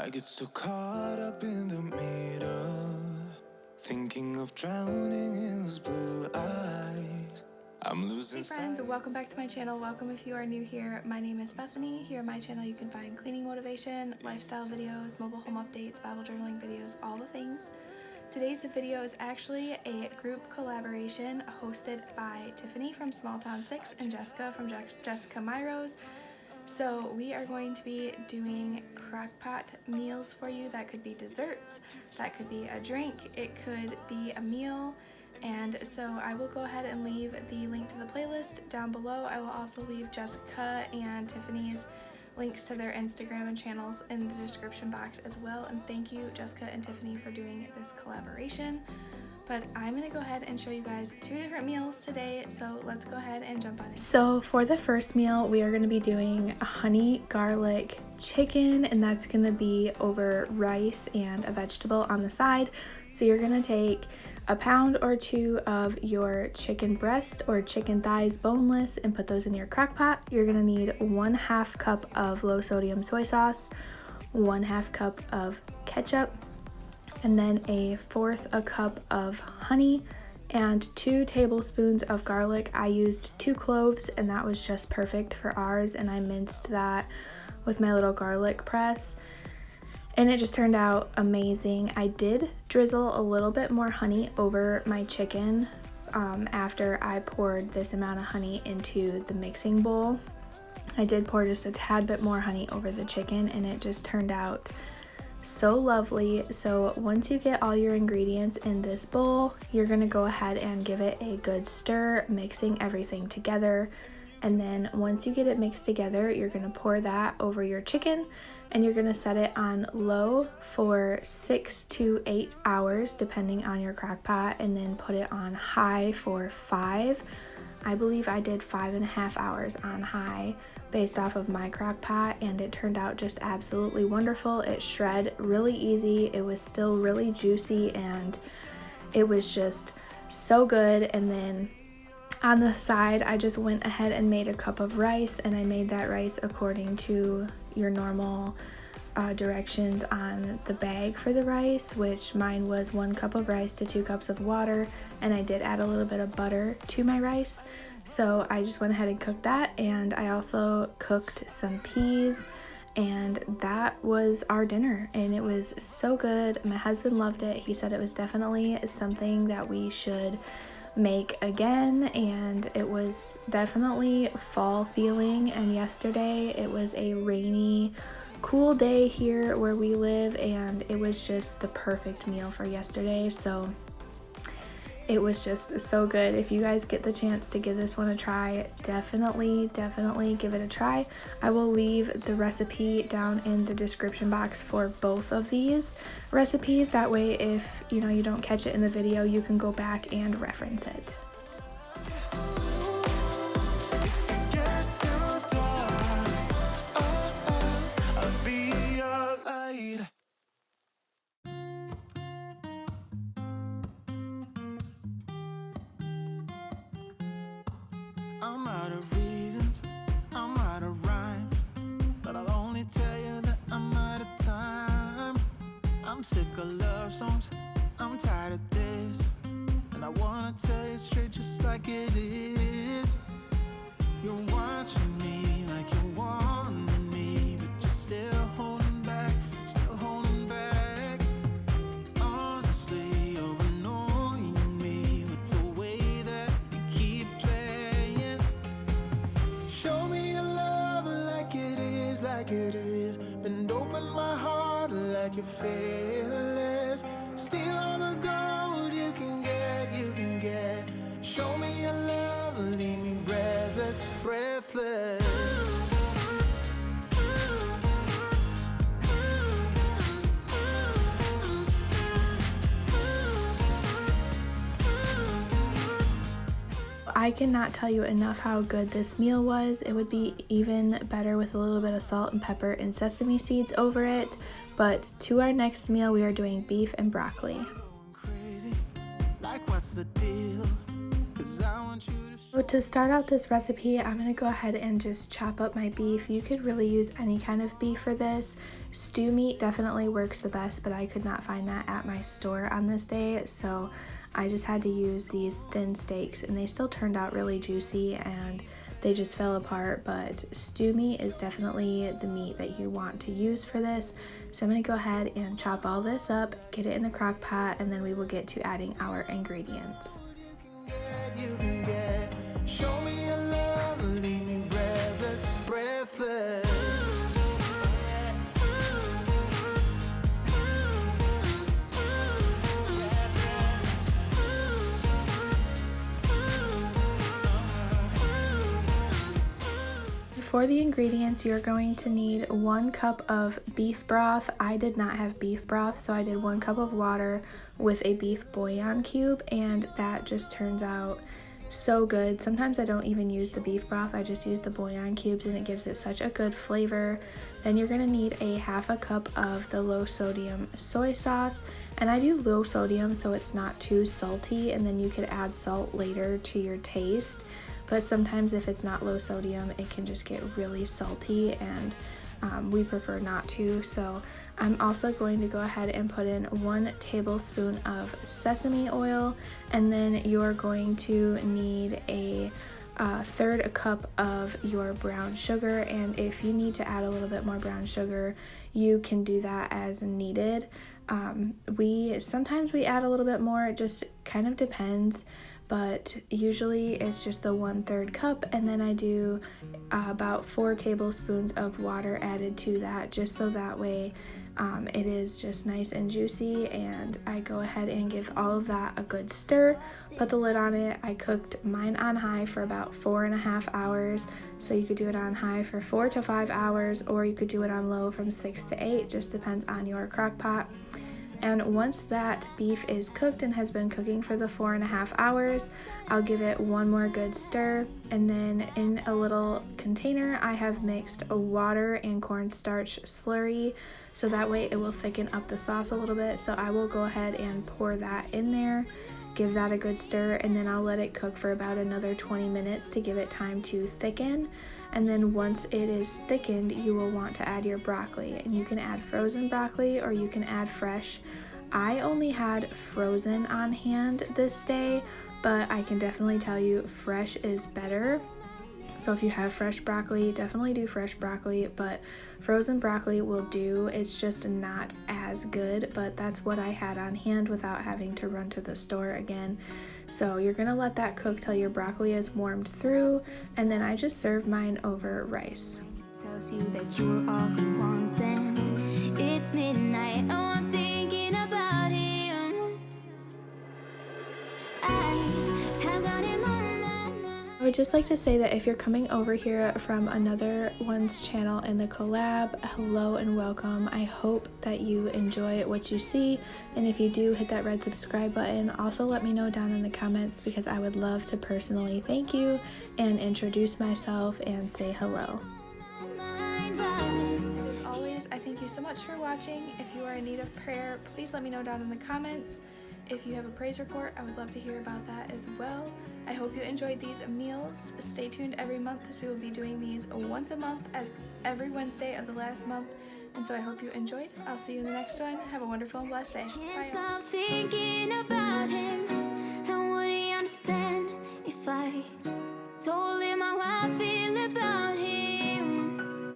I get so caught up in the middle, thinking of drowning in those blue eyes. I'm losing Hey friends, welcome back to my channel. Welcome if you are new here. My name is Bethany. Here on my channel you can find cleaning motivation, lifestyle videos, mobile home updates, Bible journaling videos, all the things. Today's video is actually a group collaboration hosted by Tiffany from Small Town 6 and Jessica from Jessica Myros. So we are going to be doing Crockpot meals for you. That could be desserts, that could be a drink, it could be a meal. And so I will go ahead and leave the link to the playlist down below. I will also leave Jessica and Tiffany's links to their Instagram and channels in the description box as well. And thank you, Jessica and Tiffany, for doing this collaboration. But I'm gonna go ahead and show you guys two different meals today, so let's go ahead and jump on it. So for the first meal, we are gonna be doing a honey garlic chicken, and that's gonna be over rice and a vegetable on the side. So you're gonna take a pound or two of your chicken breast or chicken thighs boneless and put those in your crock pot. You're gonna need 1/2 cup of low sodium soy sauce, 1/2 cup of ketchup, and then 1/4 cup of honey and 2 tablespoons of garlic. I used 2 cloves and that was just perfect for ours, and I minced that with my little garlic press and it just turned out amazing. I did drizzle a little bit more honey over my chicken after I poured this amount of honey into the mixing bowl. I did pour just a tad bit more honey over the chicken and it just turned out so lovely. So once you get all your ingredients in this bowl, you're gonna go ahead and give it a good stir, mixing everything together. And then once you get it mixed together, you're gonna pour that over your chicken and you're gonna set it on low for 6 to 8 hours depending on your crock pot, and then put it on high for 5. I believe I did 5.5 hours on high based off of my crock pot, and it turned out just absolutely wonderful. It shred really easy, it was still really juicy, and it was just so good. And then on the side, I just went ahead and made a cup of rice, and I made that rice according to your normal directions on the bag for the rice, which mine was 1 cup of rice to 2 cups of water, and I did add a little bit of butter to my rice. So I just went ahead and cooked that, and I also cooked some peas, and that was our dinner, and it was so good. My husband loved it. He said it was definitely something that we should make again, and it was definitely fall feeling. And yesterday it was a rainy, cool day here where we live, and it was just the perfect meal for yesterday. So it was just so good. If you guys get the chance to give this one a try, definitely give it a try. I will leave the recipe down in the description box for both of these recipes. That way, if you don't catch it in the video, you can go back and reference it. I'm out of reasons, I'm out of rhyme, but I'll only tell you that I'm out of time. I'm sick of love songs, I'm tired of this, and I wanna tell you straight just like it is. You're watching me like you want me, but you're still holding back, still holding back. Honestly, you're annoying me with the way that you keep playing. Show me your love like it is, like it is. Bend open my heart like you're fearless. Steal all the gold you can get, you can get. Show me your love, leave me breathless, breathless. I cannot tell you enough how good this meal was. It would be even better with a little bit of salt and pepper and sesame seeds over it. But to our next meal, we are doing beef and broccoli. So to start out this recipe, I'm going to go ahead and just chop up my beef. You could really use any kind of beef for this. Stew meat definitely works the best, but I could not find that at my store on this day, so I just had to use these thin steaks, and they still turned out really juicy and they just fell apart. But stew meat is definitely the meat that you want to use for this. So I'm going to go ahead and chop all this up, get it in the crock pot, and then we will get to adding our ingredients. You can get. Show me your love, leave me breathless, breathless. For the ingredients, you're going to need 1 cup of beef broth. I did not have beef broth, so I did 1 cup of water with a beef bouillon cube, and that just turns out so good. Sometimes I don't even use the beef broth, I just use the bouillon cubes, and it gives it such a good flavor. Then you're going to need a 1/2 cup of the low sodium soy sauce, and I do low sodium so it's not too salty, and then you could add salt later to your taste. But sometimes if it's not low sodium, it can just get really salty, and we prefer not to. So I'm also going to go ahead and put in 1 tablespoon of sesame oil, and then you're going to need a 1/3 cup of your brown sugar, and if you need to add a little bit more brown sugar, you can do that as needed. Sometimes we add a little bit more, it just kind of depends, but usually it's just the 1/3 cup, and then I do about 4 tablespoons of water added to that, just so that way it is just nice and juicy. And I go ahead and give all of that a good stir, put the lid on it. I cooked mine on high for about 4.5 hours, so you could do it on high for 4 to 5 hours, or you could do it on low from 6 to 8, just depends on your crock pot. And once that beef is cooked and has been cooking for the 4.5 hours, I'll give it one more good stir, and then in a little container I have mixed a water and cornstarch slurry, so that way it will thicken up the sauce a little bit. So I will go ahead and pour that in there, give that a good stir, and then I'll let it cook for about another 20 minutes to give it time to thicken. And then once it is thickened, you will want to add your broccoli, and you can add frozen broccoli or you can add fresh. I only had frozen on hand this day, but I can definitely tell you fresh is better. So if you have fresh broccoli, definitely do fresh broccoli, but frozen broccoli will do. It's just not as good, but that's what I had on hand without having to run to the store again. So you're gonna let that cook till your broccoli is warmed through, and then I just serve mine over rice. Tells you that you're all he wants, and it's midnight. Oh, I'm thinking about him. I have got him on my mind. I would just like to say that if you're coming over here from another one's channel in the collab, hello and welcome. I hope that you enjoy what you see, and if you do, hit that red subscribe button. Also let me know down in the comments, because I would love to personally thank you and introduce myself and say hello. As always, I thank you so much for watching. If you are in need of prayer, please let me know down in the comments. If you have a praise report, I would love to hear about that as well. I hope you enjoyed these meals. Stay tuned every month, as we will be doing these once a month at every Wednesday of the last month. And so I hope you enjoyed. I'll see you in the next one. Have a wonderful and blessed day. Can't Bye. stop thinking about him. And would he understand if I told him?